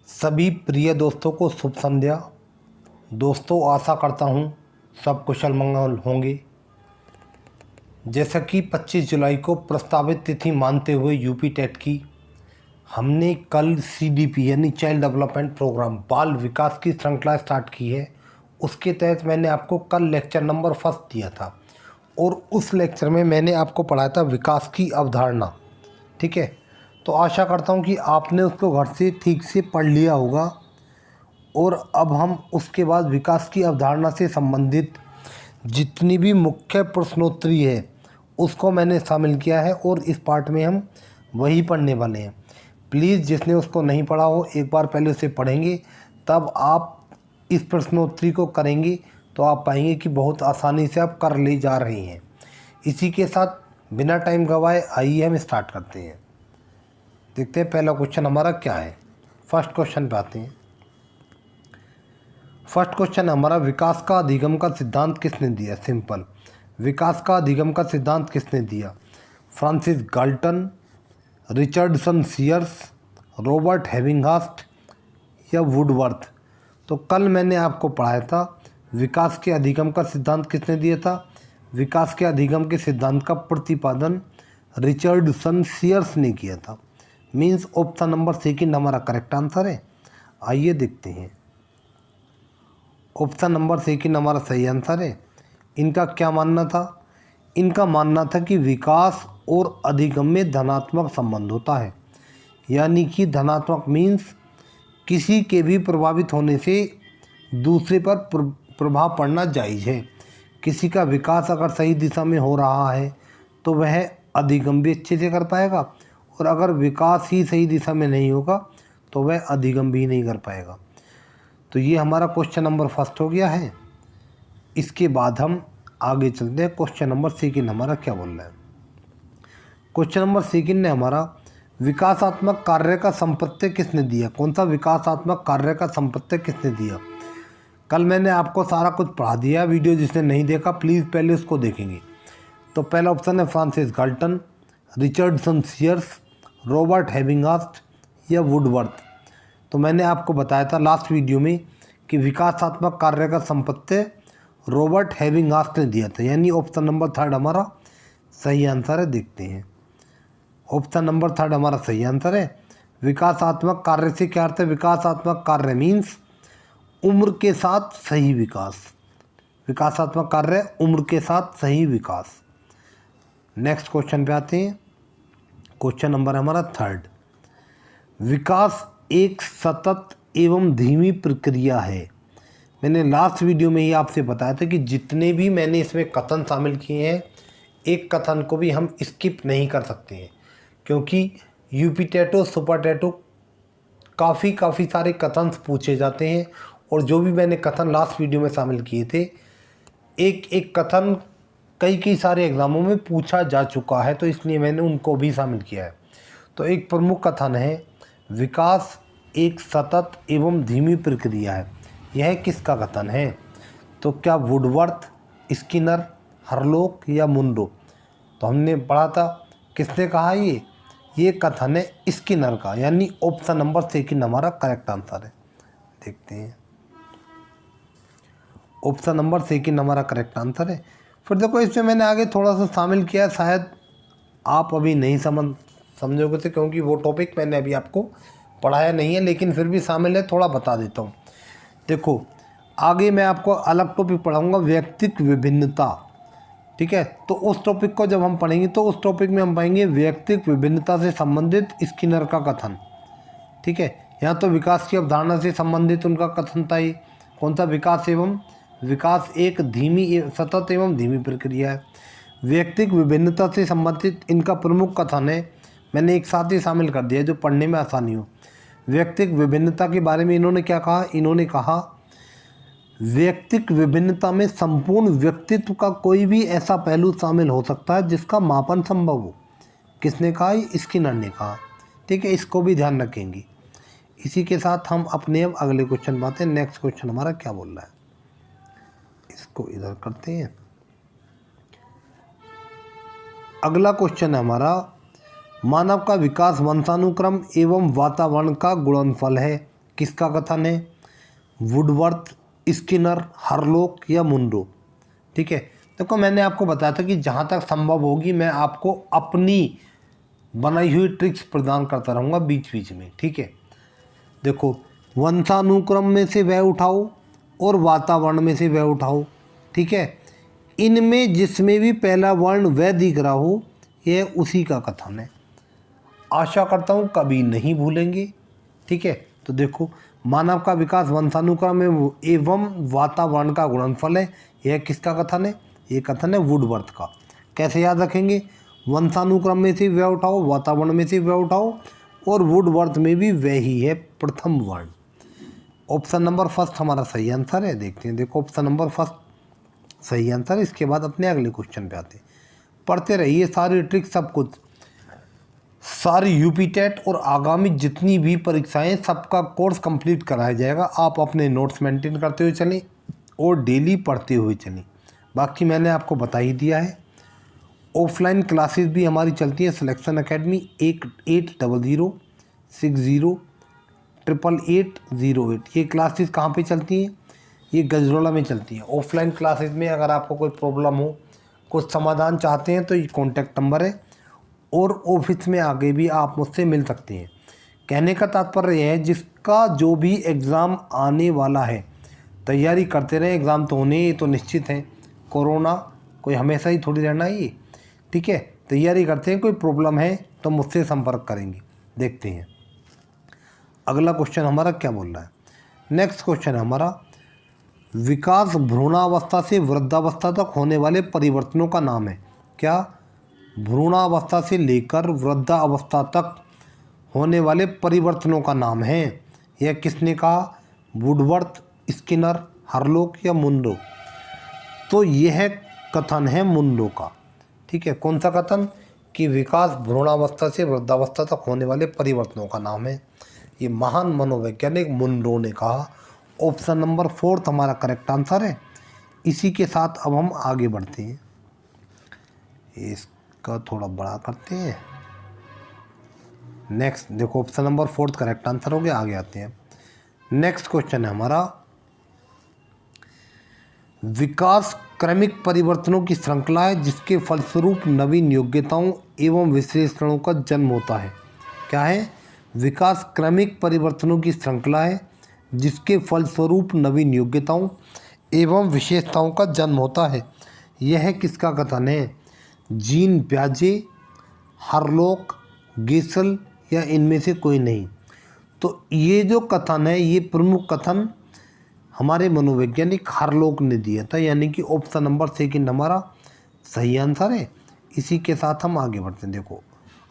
सभी प्रिय दोस्तों को शुभ संध्या। दोस्तों, आशा करता हूँ सब कुशल मंगल होंगे। जैसा कि 25 जुलाई को प्रस्तावित तिथि मानते हुए यूपी टेट की हमने कल CDP यानी चाइल्ड डेवलपमेंट प्रोग्राम बाल विकास की श्रृंखला स्टार्ट की है। उसके तहत मैंने आपको कल लेक्चर नंबर 1 दिया था और उस लेक्चर में मैंने आपको पढ़ाया था विकास की अवधारणा। ठीक है, तो आशा करता हूँ कि आपने उसको घर से ठीक से पढ़ लिया होगा। और अब हम उसके बाद विकास की अवधारणा से संबंधित जितनी भी मुख्य प्रश्नोत्तरी है उसको मैंने शामिल किया है और इस पार्ट में हम वही पढ़ने वाले हैं। प्लीज़ जिसने उसको नहीं पढ़ा हो एक बार पहले उसे पढ़ेंगे, तब आप इस प्रश्नोत्तरी को करेंगे तो आप पाएंगे कि बहुत आसानी से आप कर ले जा रहे हैं। इसी के साथ बिना टाइम गवाए आइए हम स्टार्ट करते हैं। देखते हैं पहला क्वेश्चन हमारा क्या है। फर्स्ट क्वेश्चन पे आते हैं। फर्स्ट क्वेश्चन हमारा, विकास का अधिगम का सिद्धांत किसने दिया? सिंपल, विकास का अधिगम का सिद्धांत किसने दिया? Francis Galton, Richardson Sears, Robert Havighurst या वुडवर्थ? तो कल मैंने आपको पढ़ाया था विकास के अधिगम का सिद्धांत किसने दिया था। विकास के अधिगम के सिद्धांत का प्रतिपादन रिचर्डसन सीयर्स ने किया था। मीन्स ऑप्शन नंबर सेकंड हमारा करेक्ट आंसर है। आइए देखते हैं। ऑप्शन नंबर सेकंड हमारा सही आंसर है। इनका क्या मानना था? इनका मानना था कि विकास और अधिगम में धनात्मक संबंध होता है। यानी कि धनात्मक मीन्स किसी के भी प्रभावित होने से दूसरे पर प्रभाव पड़ना जायज़ है। किसी का विकास अगर सही दिशा में हो रहा है तो वह अधिगम भी अच्छे से कर पाएगा, और अगर विकास ही सही दिशा में नहीं होगा तो वह अधिगम भी नहीं कर पाएगा। तो ये हमारा क्वेश्चन नंबर फर्स्ट हो गया है। इसके बाद हम आगे चलते हैं। क्वेश्चन नंबर सेकंड हमारा क्या बोल रहा है? क्वेश्चन नंबर सेकंड ने हमारा, विकासात्मक कार्य का संपत्ति किसने दिया? कौन सा विकासात्मक कार्य का संपत्ति किसने दिया? कल मैंने आपको सारा कुछ पढ़ा दिया। वीडियो जिसने नहीं देखा प्लीज़ पहले उसको देखेंगे। तो पहला ऑप्शन है Francis Galton, Richardson Sears, Robert Havighurst या वुडवर्थ? तो मैंने आपको बताया था लास्ट वीडियो में कि विकासात्मक कार्य का संपत्ति रॉबर्ट हेविंगहास्ट ने दिया था। यानी ऑप्शन नंबर थर्ड हमारा सही आंसर है। देखते हैं। ऑप्शन नंबर थर्ड हमारा सही आंसर है। विकासात्मक कार्य से क्या अर्थ है? विकासात्मक कार्य मीन्स उम्र के साथ सही विकास। विकासात्मक कार्य उम्र के साथ सही विकास। नेक्स्ट क्वेश्चन पे आते हैं। क्वेश्चन नंबर हमारा थर्ड, विकास एक सतत एवं धीमी प्रक्रिया है। मैंने लास्ट वीडियो में ही आपसे बताया था कि जितने भी मैंने इसमें कथन शामिल किए हैं, एक कथन को भी हम स्किप नहीं कर सकते हैं, क्योंकि यूपी टेटो सुपर टेटो काफ़ी सारे कथन पूछे जाते हैं। और जो भी मैंने कथन लास्ट वीडियो में शामिल किए थे, एक एक कथन कई सारे एग्ज़ामों में पूछा जा चुका है, तो इसलिए मैंने उनको भी शामिल किया है। तो एक प्रमुख कथन है, विकास एक सतत एवं धीमी प्रक्रिया है। यह किसका कथन है? तो क्या वुडवर्थ, स्किनर, हरलोक या मुनरो? तो हमने पढ़ा था किसने कहा ये कथन है स्किनर का। यानी ऑप्शन नंबर सेकंड हमारा करेक्ट आंसर है। देखते हैं। ऑप्शन नंबर सेकंड हमारा करेक्ट आंसर है। फिर देखो, इसमें मैंने आगे थोड़ा सा शामिल किया, शायद आप अभी नहीं समझोगे थे, क्योंकि वो टॉपिक मैंने अभी आपको पढ़ाया नहीं है, लेकिन फिर भी शामिल है, थोड़ा बता देता हूँ। देखो, आगे मैं आपको अलग टॉपिक पढ़ाऊँगा, व्यक्तिक विभिन्नता। ठीक है, तो उस टॉपिक को जब हम पढ़ेंगे तो उस टॉपिक में हम पाएंगे व्यक्तिक विभिन्नता से संबंधित स्किनर का कथन। ठीक है, यहाँ तो विकास की अवधारणा से संबंधित उनका कथन था। ये कौन सा? विकास एक सतत एवं धीमी प्रक्रिया है। व्यक्तिक विभिन्नता से संबंधित इनका प्रमुख कथन है, मैंने एक साथ ही शामिल कर दिया जो पढ़ने में आसानी हो। व्यक्तिक विभिन्नता के बारे में इन्होंने क्या कहा? इन्होंने कहा व्यक्तिक विभिन्नता में संपूर्ण व्यक्तित्व का कोई भी ऐसा पहलू शामिल हो सकता है जिसका मापन संभव हो। किसने कहा? स्किनर ने कहा। ठीक है, इसको भी ध्यान रखेंगे। इसी के साथ हम अपने अब अगले क्वेश्चन पाते हैं। नेक्स्ट क्वेश्चन हमारा क्या बोल रहा है, इसको इधर करते हैं। अगला क्वेश्चन है हमारा, मानव का विकास वंशानुक्रम एवं वातावरण का गुणनफल है। किसका कथन है? वुडवर्थ, स्किनर, हरलोक या मुनरो। ठीक है, देखो मैंने आपको बताया था कि जहाँ तक संभव होगी मैं आपको अपनी बनाई हुई ट्रिक्स प्रदान करता रहूँगा बीच बीच में। ठीक है, देखो वंशानुक्रम में से वह उठाओ और वातावरण में से वह उठाओ। ठीक है, इनमें जिसमें भी पहला वर्ण वह दिख रहा हो यह उसी का कथन है। आशा करता हूँ कभी नहीं भूलेंगे। ठीक है, तो देखो मानव का विकास वंशानुक्रम एवं वातावरण का गुणनफल है, यह किसका कथन है? ये कथन है वुडवर्थ का। कैसे याद रखेंगे? वंशानुक्रम में से वह उठाओ, वातावरण में से वह उठाओ और वुडवर्थ में भी वही है प्रथम वर्ण। ऑप्शन नंबर फर्स्ट हमारा सही आंसर है। देखते हैं, देखो ऑप्शन नंबर फर्स्ट सही आंसर। इसके बाद अपने अगले क्वेश्चन पे आते हैं। पढ़ते रहिए सारी ट्रिक सब कुछ, सारी यूपी टेट और आगामी जितनी भी परीक्षाएं सबका कोर्स कंप्लीट कराया जाएगा। आप अपने नोट्स मेंटेन करते हुए चलें और डेली पढ़ते हुए चलें। बाकी मैंने आपको बता ही दिया है। ऑफलाइन क्लासेस भी हमारी चलती हैं सिलेक्शन एकेडमी 8800608808। ये क्लासेस कहाँ पे चलती हैं? ये गजरौला में चलती हैं। ऑफलाइन क्लासेस में अगर आपको कोई प्रॉब्लम हो, कुछ समाधान चाहते हैं तो ये कॉन्टैक्ट नंबर है और ऑफिस में आगे भी आप मुझसे मिल सकते हैं। कहने का तात्पर्य यह है जिसका जो भी एग्ज़ाम आने वाला है तैयारी करते रहे। एग्ज़ाम तो होने ये तो निश्चित है, कोरोना कोई हमेशा ही थोड़ी रहना ही। ठीक है, तैयारी करते हैं, कोई प्रॉब्लम है तो मुझसे संपर्क करेंगे। देखते हैं अगला क्वेश्चन हमारा क्या बोल रहा है। नेक्स्ट क्वेश्चन है हमारा, विकास भ्रूणावस्था से वृद्धावस्था तक होने वाले परिवर्तनों का नाम है। क्या? भ्रूणावस्था से लेकर वृद्धावस्था तक होने वाले परिवर्तनों का नाम है। यह किसने कहा? वुडवर्थ, स्किनर, हरलोक या मुनरो। तो यह कथन है मुनरो का। ठीक है, कौन सा कथन? कि विकास भ्रूणावस्था से वृद्धावस्था तक होने वाले परिवर्तनों का नाम है। ये महान मनोवैज्ञानिक मुनरो ने कहा। ऑप्शन नंबर फोर्थ हमारा करेक्ट आंसर है। इसी के साथ अब हम आगे बढ़ते हैं, इसका थोड़ा बड़ा करते हैं। नेक्स्ट देखो option number fourth correct answer हो गया। आगे आते हैं। नेक्स्ट क्वेश्चन है हमारा, विकास क्रमिक परिवर्तनों की श्रृंखला है जिसके फलस्वरूप नवीन योग्यताओं एवं विशेषणों का जन्म होता है। क्या है? विकास क्रमिक परिवर्तनों की श्रृंखला है जिसके फलस्वरूप नवीन योग्यताओं एवं विशेषताओं का जन्म होता है। यह किसका कथन है? जीन प्याजे, हरलोक, गेसल या इनमें से कोई नहीं। तो ये जो कथन है ये प्रमुख कथन हमारे मनोवैज्ञानिक हरलोक ने दिया था, यानी कि ऑप्शन नंबर सेकंड हमारा सही आंसर है। इसी के साथ हम आगे बढ़ते हैं। देखो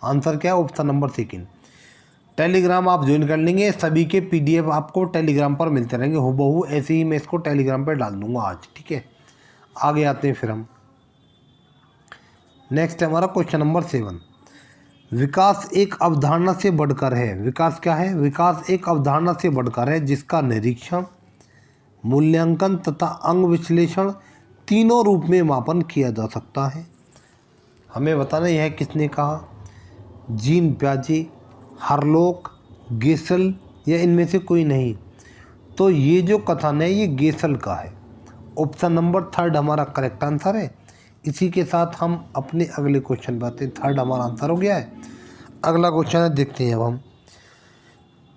आंसर क्या है? Option number second. टेलीग्राम आप ज्वाइन कर लेंगे, सभी के PDF आपको टेलीग्राम पर मिलते रहेंगे हूबहू। ऐसे ही मैं इसको टेलीग्राम पर डाल दूंगा आज। ठीक है, आगे आते हैं फिर हम। नेक्स्ट है हमारा क्वेश्चन नंबर 7। विकास एक अवधारणा से बढ़कर है। विकास क्या है? विकास एक अवधारणा से बढ़कर है जिसका निरीक्षण, मूल्यांकन तथा अंग विश्लेषण तीनों रूप में मापन किया जा सकता है। हमें बताना यह किसने कहा? जीन प्याजे, हरलोक, गेसल या इनमें से कोई नहीं। तो ये जो कथन है ये गेसल का है। ऑप्शन नंबर थर्ड हमारा करेक्ट आंसर है। इसी के साथ हम अपने अगले क्वेश्चन पर आते हैं। थर्ड हमारा आंसर हो गया है। अगला क्वेश्चन है, देखते हैं अब हम।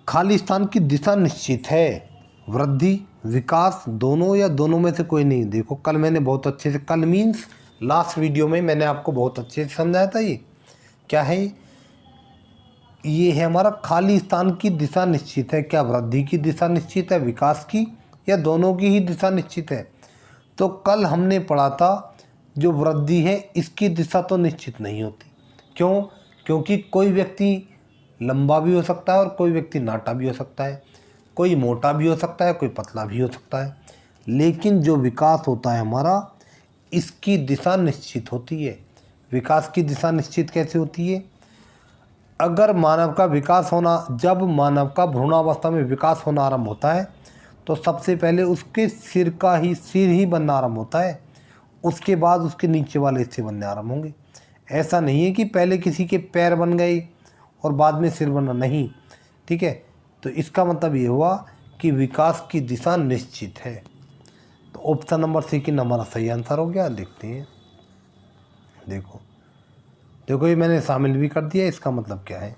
खाली स्थान की दिशा निश्चित है। वृद्धि, विकास, दोनों या दोनों में से कोई नहीं। देखो कल मैंने बहुत अच्छे से, कल मीन्स लास्ट वीडियो में मैंने आपको बहुत अच्छे से समझाया था। ये क्या है? ये है हमारा खाली स्थान की दिशा निश्चित है। क्या वृद्धि की दिशा निश्चित है, विकास की, या दोनों की ही दिशा निश्चित है? तो कल हमने पढ़ा था जो वृद्धि है इसकी दिशा तो निश्चित नहीं होती। क्यों? क्योंकि कोई व्यक्ति लंबा भी हो सकता है और कोई व्यक्ति नाटा भी हो सकता है, कोई मोटा भी हो सकता है, कोई पतला भी हो सकता है। लेकिन जो विकास होता है हमारा, इसकी दिशा निश्चित होती है। विकास की दिशा निश्चित कैसे होती है? अगर मानव का विकास होना, जब मानव का भ्रूणावस्था में विकास होना आरंभ होता है तो सबसे पहले उसके सिर ही बनना आरंभ होता है, उसके बाद उसके नीचे वाले हिस्से बनने आरंभ होंगे। ऐसा नहीं है कि पहले किसी के पैर बन गए और बाद में सिर बना, नहीं। ठीक है, तो इसका मतलब ये हुआ कि विकास की दिशा निश्चित है। तो ऑप्शन नंबर सेकंड हमारा सही आंसर हो गया। देखते हैं, देखो ये मैंने शामिल भी कर दिया। इसका मतलब क्या है?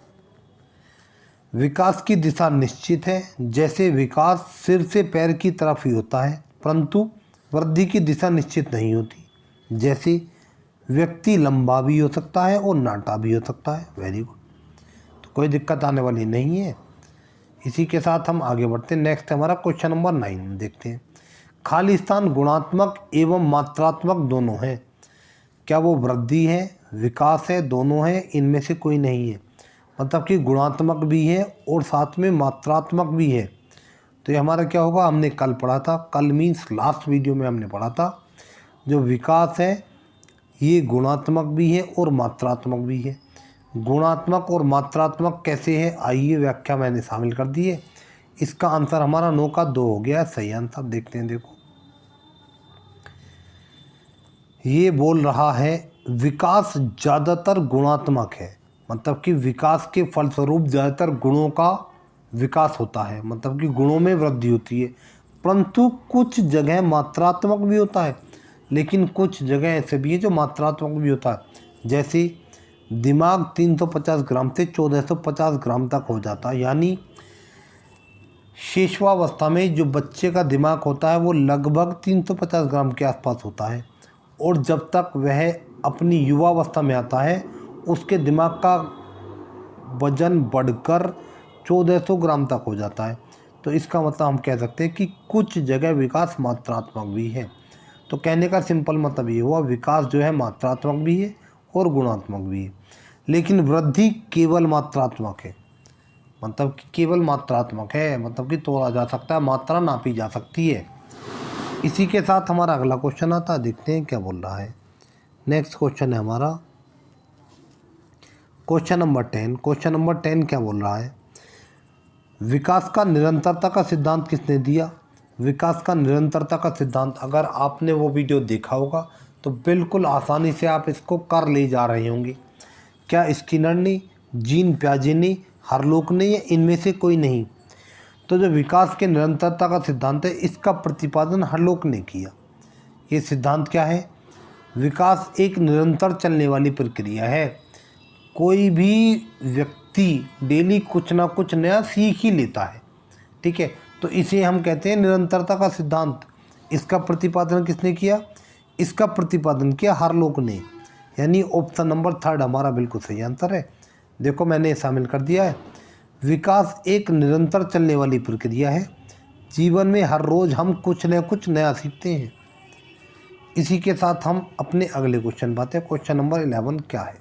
विकास की दिशा निश्चित है, जैसे विकास सिर से पैर की तरफ ही होता है, परंतु वृद्धि की दिशा निश्चित नहीं होती। जैसे व्यक्ति लंबा भी हो सकता है और नाटा भी हो सकता है। वेरी गुड, तो कोई दिक्कत आने वाली नहीं है। इसी के साथ हम आगे बढ़ते हैं। नेक्स्ट हमारा क्वेश्चन नंबर 9 देखते हैं। खाली स्थान गुणात्मक एवं मात्रात्मक दोनों है। क्या वो वृद्धि है, विकास है, दोनों है? इनमें से कोई नहीं है। मतलब कि गुणात्मक भी है और साथ में मात्रात्मक भी है। तो ये हमारा क्या होगा? हमने कल पढ़ा था, कल मीन्स लास्ट वीडियो में हमने पढ़ा था, जो विकास है ये गुणात्मक भी है और मात्रात्मक भी है। गुणात्मक और मात्रात्मक कैसे है, आइए व्याख्या मैंने शामिल कर दी है। इसका आंसर हमारा 9 का 2 हो गया, सही आंसर। देखते हैं, देखो ये बोल रहा है विकास ज़्यादातर गुणात्मक है, मतलब कि विकास के फलस्वरूप ज़्यादातर गुणों का विकास होता है, मतलब कि गुणों में वृद्धि होती है। परंतु कुछ जगह मात्रात्मक भी होता है, लेकिन कुछ जगह ऐसे भी है जो मात्रात्मक भी होता है। जैसे दिमाग 350 ग्राम से 1450 ग्राम तक हो जाता है, यानी शेषवावस्था में जो बच्चे का दिमाग होता है वो लगभग 350 ग्राम के आसपास होता है, और जब तक वह अपनी युवावस्था में आता है उसके दिमाग का वजन बढ़कर 1400 ग्राम तक हो जाता है। तो इसका मतलब हम कह सकते हैं कि कुछ जगह विकास मात्रात्मक भी है। तो कहने का सिंपल मतलब ये हुआ, विकास जो है मात्रात्मक भी है और गुणात्मक भी है, लेकिन वृद्धि केवल मात्रात्मक है। मतलब कि केवल मात्रात्मक है, मतलब कि तोड़ा जा सकता है, मात्रा नापी जा सकती है। इसी के साथ हमारा अगला क्वेश्चन आता है, देखते हैं क्या बोल रहा है। नेक्स्ट क्वेश्चन है हमारा क्वेश्चन नंबर 10। क्वेश्चन नंबर 10 क्या बोल रहा है? विकास का निरंतरता का सिद्धांत किसने दिया? विकास का निरंतरता का सिद्धांत, अगर आपने वो वीडियो देखा होगा तो बिल्कुल आसानी से आप इसको कर ले जा रहे होंगे। क्या स्किनर ने, जीन प्याजे ने, हार्लोक ने, या इनमें से कोई नहीं? तो जो विकास के निरंतरता का सिद्धांत है इसका प्रतिपादन हार्लोक ने किया। ये सिद्धांत क्या है? विकास एक निरंतर चलने वाली प्रक्रिया है। कोई भी व्यक्ति डेली कुछ ना कुछ नया सीख ही लेता है, ठीक है? तो इसे हम कहते हैं निरंतरता का सिद्धांत। इसका प्रतिपादन किसने किया? इसका प्रतिपादन किया हार्लोक ने, यानी ऑप्शन नंबर 3 हमारा बिल्कुल सही आंसर है। देखो मैंने शामिल कर दिया है। विकास एक निरंतर चलने वाली प्रक्रिया है। जीवन में हर रोज़ हम कुछ न कुछ नया सीखते हैं। इसी के साथ हम अपने अगले क्वेश्चन पाते हैं। क्वेश्चन नंबर 11 क्या है?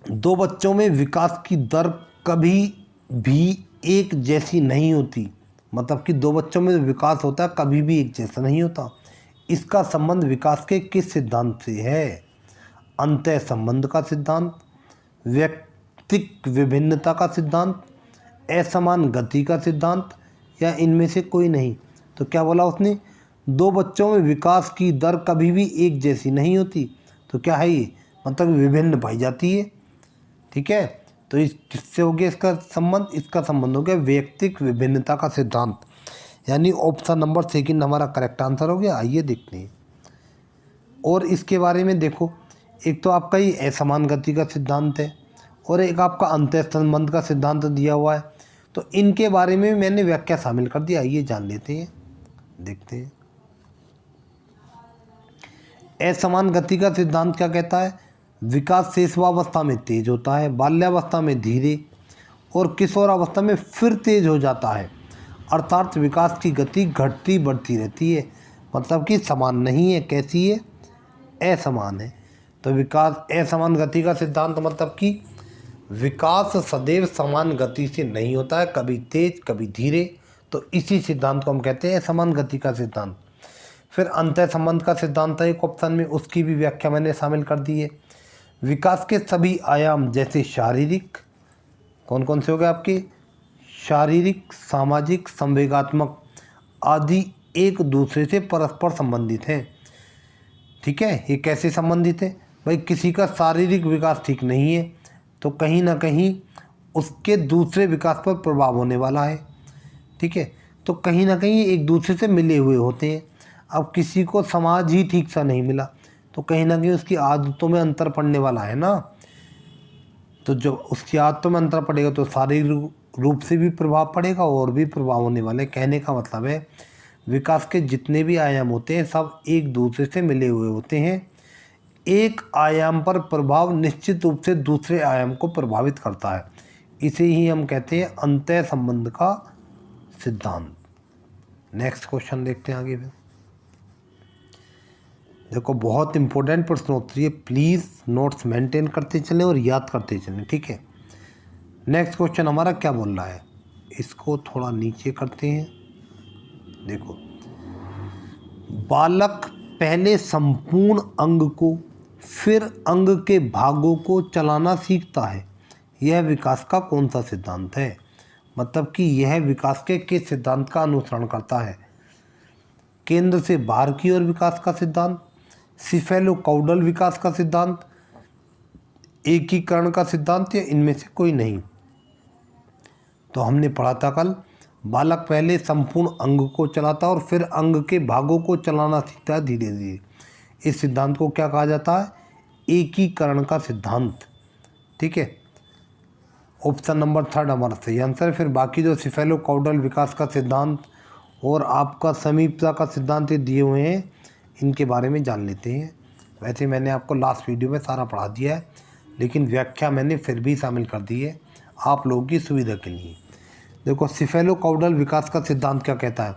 दो बच्चों में विकास की दर कभी भी एक जैसी नहीं होती। मतलब कि दो बच्चों में विकास होता है कभी भी एक जैसा नहीं होता। इसका संबंध विकास के किस सिद्धांत से है? अंतः संबंध का सिद्धांत, व्यक्तिक विभिन्नता का सिद्धांत, असमान गति का सिद्धांत, या इनमें से कोई नहीं? तो क्या बोला उसने? दो बच्चों में विकास की दर कभी भी एक जैसी नहीं होती। तो क्या है ये? मतलब विभिन्न पाई जाती है, ठीक है? तो इस किससे हो गया इसका संबंध? इसका संबंध हो गया व्यक्तिक विभिन्नता का सिद्धांत, यानी ऑप्शन नंबर सेकंड हमारा करेक्ट आंसर हो गया। आइए देखते हैं। और इसके बारे में देखो, एक तो आपका ये असमान गति का सिद्धांत है और एक आपका अंतः संबंध का सिद्धांत दिया हुआ है। तो इनके बारे में मैंने व्याख्या शामिल कर दी, आइए जान लेते हैं, देखते हैं। असमान गति का सिद्धांत क्या कहता है? विकास शिशुवावस्था में तेज होता है, बाल्यावस्था में धीरे और किशोरावस्था में फिर तेज हो जाता है। अर्थात विकास की गति घटती बढ़ती रहती है, मतलब कि समान नहीं है। कैसी है? असमान है। तो विकास असमान गति का सिद्धांत मतलब कि विकास सदैव समान गति से नहीं होता है, कभी तेज कभी धीरे। तो इसी सिद्धांत को हम कहते हैं असमान गति का सिद्धांत। फिर अंतः संबंध का सिद्धांत है एक ऑप्शन में, उसकी भी व्याख्या मैंने शामिल कर दी है। विकास के सभी आयाम जैसे शारीरिक, कौन कौन से हो गए आपके? शारीरिक, सामाजिक, संवेगात्मक आदि एक दूसरे से परस्पर संबंधित हैं, ठीक है? ये कैसे संबंधित है भाई? किसी का शारीरिक विकास ठीक नहीं है तो कहीं ना कहीं उसके दूसरे विकास पर प्रभाव होने वाला है। ठीक है, तो कहीं ना कहीं एक दूसरे से मिले हुए होते हैं। अब किसी को समाज ही ठीक सा नहीं मिला तो कहीं ना कहीं उसकी आदतों में अंतर पड़ने वाला है ना। तो जब उसकी आदतों में अंतर पड़ेगा तो शारीरिक रूप से भी प्रभाव पड़ेगा और भी प्रभाव होने वाले। कहने का मतलब है विकास के जितने भी आयाम होते हैं सब एक दूसरे से मिले हुए होते हैं। एक आयाम पर प्रभाव निश्चित रूप से दूसरे आयाम को प्रभावित करता है। इसे ही हम कहते हैं अंतः संबंध का सिद्धांत। नेक्स्ट क्वेश्चन देखते हैं आगे। देखो बहुत इंपॉर्टेंट प्रश्नोत्तरी है, प्लीज़ नोट्स मेंटेन करते चलें और याद करते चलें। ठीक है, नेक्स्ट क्वेश्चन हमारा क्या बोल रहा है, इसको थोड़ा नीचे करते हैं। देखो, बालक पहले संपूर्ण अंग को फिर अंग के भागों को चलाना सीखता है, यह विकास का कौन सा सिद्धांत है? मतलब कि यह विकास के किस सिद्धांत का अनुसरण करता है? केंद्र से बाहर की ओर विकास का सिद्धांत, सिफेलोकाउडल विकास का सिद्धांत, एकीकरण का सिद्धांत, या इनमें से कोई नहीं? तो हमने पढ़ा था कल, बालक पहले संपूर्ण अंग को चलाता है और फिर अंग के भागों को चलाना सीखता है धीरे धीरे। इस सिद्धांत को क्या कहा जाता है? एकीकरण का सिद्धांत। ठीक है, ऑप्शन नंबर 3 हमारा सही आंसर है। फिर बाकी जो सिफेलोकाउडल विकास का सिद्धांत और आपका समीपता का सिद्धांत ये दिए हुए हैं, इनके बारे में जान लेते हैं। वैसे मैंने आपको लास्ट वीडियो में सारा पढ़ा दिया है, लेकिन व्याख्या मैंने फिर भी शामिल कर दी है आप लोगों की सुविधा के लिए। देखो, सिफेलोकाउडल विकास का सिद्धांत क्या कहता है?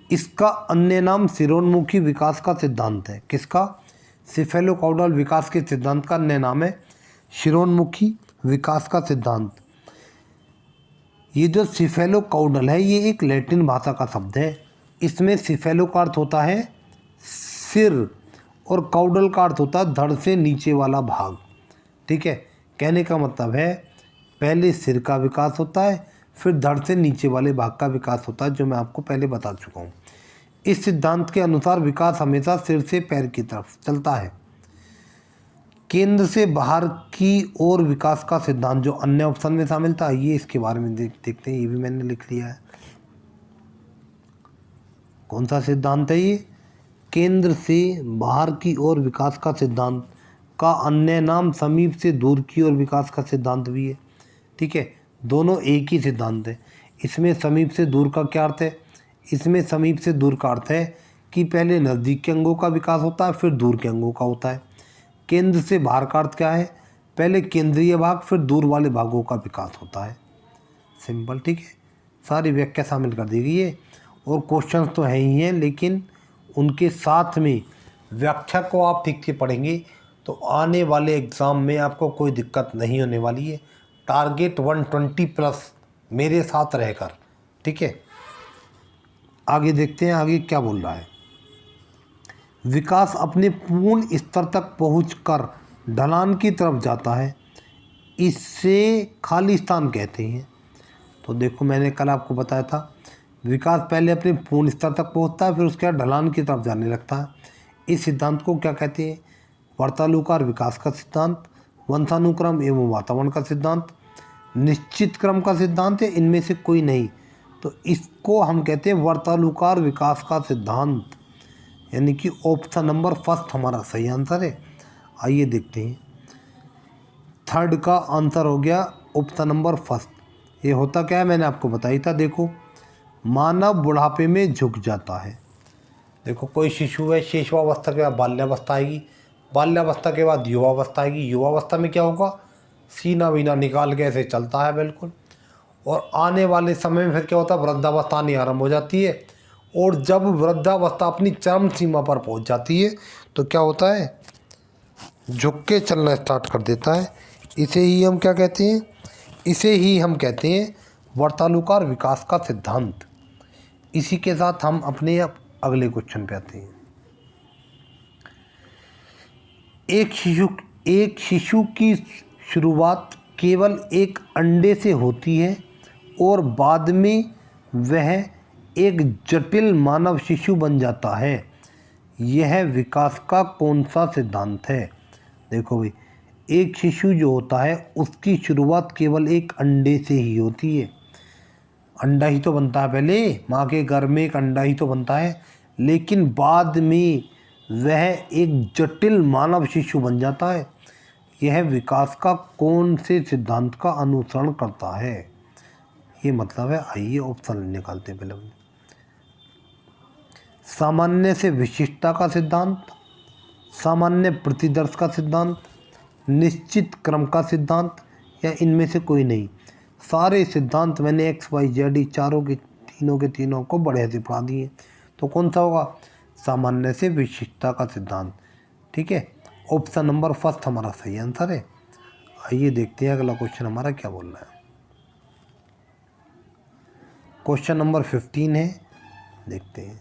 इसका अन्य नाम सिरोन्मुखी विकास का सिद्धांत है। किसका? सिफेलोकाउडल विकास के सिद्धांत का अन्य नाम है सिरोन्मुखी विकास का सिद्धांत। ये जो सिफेलोकाउडल है ये एक लैटिन भाषा का शब्द है। इसमें सिफेलो का अर्थ होता है सिर और काउडल का अर्थ होता है धड़ से नीचे वाला भाग। ठीक है, कहने का मतलब है पहले सिर का विकास होता है फिर धड़ से नीचे वाले भाग का विकास होता है, जो मैं आपको पहले बता चुका हूँ। इस सिद्धांत के अनुसार विकास हमेशा सिर से पैर की तरफ चलता है। केंद्र से बाहर की ओर विकास का सिद्धांत जो अन्य ऑप्शन में शामिल था, ये इसके बारे में देखते हैं। ये भी मैंने लिख लिया है। कौन सा सिद्धांत है ये? केंद्र से बाहर की ओर विकास का सिद्धांत का अन्य नाम समीप से दूर की ओर विकास का सिद्धांत भी है। ठीक है, दोनों एक ही सिद्धांत है। इसमें समीप से दूर का क्या अर्थ है? इसमें समीप से दूर का अर्थ है कि पहले नज़दीक के अंगों का विकास होता है फिर दूर के अंगों का होता है। केंद्र से बाहर का अर्थ क्या है? पहले केंद्रीय भाग फिर दूर वाले भागों का विकास होता है। सिंपल। ठीक है, सारी व्याख्या शामिल कर दी गई है और क्वेश्चंस तो हैं ही हैं, लेकिन उनके साथ में व्याख्या को आप ठीक से पढ़ेंगे तो आने वाले एग्ज़ाम में आपको कोई दिक्कत नहीं होने वाली है। टारगेट 120+ मेरे साथ रहकर। ठीक है, आगे देखते हैं आगे क्या बोल रहा है। विकास अपने पूर्ण स्तर तक पहुंचकर ढलान की तरफ जाता है, इससे खाली स्थान कहते हैं। तो देखो, मैंने कल आपको बताया था विकास पहले अपने पूर्ण स्तर तक पहुंचता है फिर उसके बाद ढलान की तरफ जाने लगता है। इस सिद्धांत को क्या कहते हैं? वर्तालुकार विकास का सिद्धांत, वंशानुक्रम एवं वातावरण का सिद्धांत, निश्चित क्रम का सिद्धांत है, इनमें से कोई नहीं। तो इसको हम कहते हैं वर्तालुकार विकास का सिद्धांत, यानी कि ऑप्शन नंबर 1 हमारा सही आंसर है। आइए देखते हैं, 3 का आंसर हो गया ऑप्शन नंबर 1। ये होता क्या है मैंने आपको बताई था। देखो, मानव बुढ़ापे में झुक जाता है। देखो, कोई शिशु है, शिशुअवस्था के बाद बाल्यावस्था आएगी, बाल्यावस्था के बाद युवावस्था आएगी, युवावस्था में क्या होगा? सीना वीना निकाल के ऐसे चलता है बिल्कुल। और आने वाले समय में फिर क्या होता है? वृद्धावस्था आनी आरंभ हो जाती है। और जब वृद्धावस्था अपनी चरम सीमा पर पहुंच जाती है तो क्या होता है? झुक के चलना स्टार्ट कर देता है। इसे ही हम क्या कहते हैं? इसे ही हम कहते हैं वर्तालुकार विकास का सिद्धांत। इसी के साथ हम अपने अगले क्वेश्चन पे आते हैं। एक शिशु की शुरुआत केवल एक अंडे से होती है और बाद में वह एक जटिल मानव शिशु बन जाता है, यह विकास का कौन सा सिद्धांत है? देखो भाई, एक शिशु जो होता है उसकी शुरुआत केवल एक अंडे से ही होती है। अंडा ही तो बनता है, पहले माँ के गर्भ में एक अंडा ही तो बनता है, लेकिन बाद में वह एक जटिल मानव शिशु बन जाता है। यह विकास का कौन से सिद्धांत का अनुसरण करता है? ये मतलब है, आइए ऑप्शन निकालते हैं पहले। सामान्य से विशिष्टता का सिद्धांत, सामान्य प्रतिदर्श का सिद्धांत, निश्चित क्रम का सिद्धांत, या इनमें से कोई नहीं। सारे सिद्धांत मैंने XYZ चारों के तीनों को बढ़िया से पढ़ा दिए। तो कौन सा होगा? सामान्य से विशिष्टता का सिद्धांत। ठीक है, ऑप्शन नंबर फर्स्ट हमारा सही आंसर है। आइए देखते हैं अगला क्वेश्चन हमारा क्या बोल रहा है। क्वेश्चन नंबर 15 है, देखते हैं।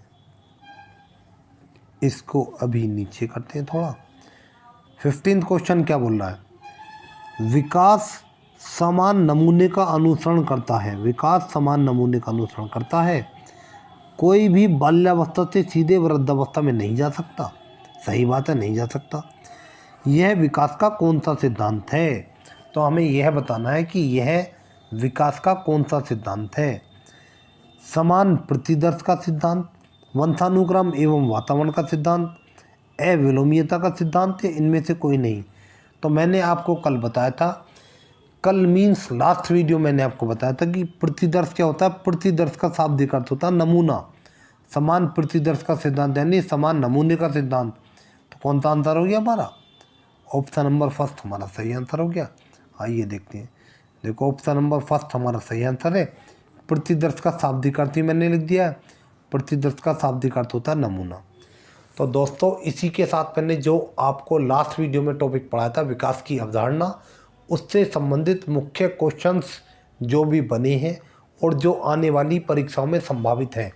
इसको अभी नीचे करते हैं थोड़ा। 15 क्वेश्चन क्या बोल रहा है? विकास समान नमूने का अनुसरण करता है। विकास समान नमूने का अनुसरण करता है। कोई भी बाल्यावस्था से सीधे वृद्धावस्था में नहीं जा सकता। सही बात है, नहीं जा सकता। यह विकास का कौन सा सिद्धांत है? तो हमें यह बताना है कि यह विकास का कौन सा सिद्धांत है। समान प्रतिदर्श का सिद्धांत, वंशानुक्रम एवं वातावरण का सिद्धांत, अविलोमीयता का सिद्धांत, या इनमें से कोई नहीं। तो मैंने आपको कल बताया था, कल मीन्स लास्ट वीडियो मैंने आपको बताया था कि प्रतिदर्श क्या होता है। प्रतिदर्श का शाब्दिक अर्थ होता है नमूना। समान प्रतिदर्श का सिद्धांत यानी समान नमूने का सिद्धांत। तो कौन सा आंसर हो गया हमारा? ऑप्शन नंबर फर्स्ट हमारा सही आंसर हो गया। आइए देखते हैं। देखो, ऑप्शन नंबर फर्स्ट हमारा सही आंसर है। प्रतिदर्श का शाब्दिक अर्थ ही मैंने लिख दिया है। प्रतिदर्श का शाब्दिक अर्थ होता है नमूना। तो दोस्तों, इसी के साथ मैंने जो आपको लास्ट वीडियो में टॉपिक पढ़ाया था विकास की अवधारणा, उससे संबंधित मुख्य क्वेश्चंस जो भी बने हैं और जो आने वाली परीक्षाओं में संभावित हैं,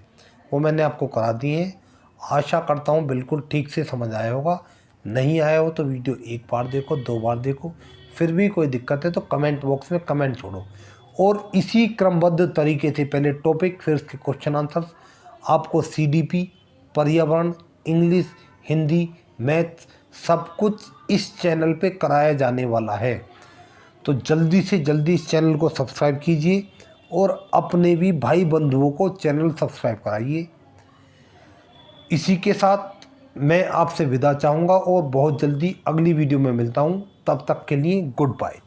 वो मैंने आपको करा दिए हैं। आशा करता हूँ बिल्कुल ठीक से समझ आया होगा। नहीं आया हो तो वीडियो एक बार देखो, 2 बार देखो। फिर भी कोई दिक्कत है तो कमेंट बॉक्स में कमेंट छोड़ो। और इसी क्रमबद्ध तरीके से पहले टॉपिक, फिर उसके क्वेश्चन आंसर्स आपको CDP, पर्यावरण, इंग्लिश, हिंदी, मैथ सब कुछ इस चैनल पे कराया जाने वाला है। तो जल्दी से जल्दी इस चैनल को सब्सक्राइब कीजिए और अपने भी भाई बंधुओं को चैनल सब्सक्राइब कराइए। इसी के साथ मैं आपसे विदा चाहूँगा और बहुत जल्दी अगली वीडियो में मिलता हूँ। तब तक के लिए गुड बाय।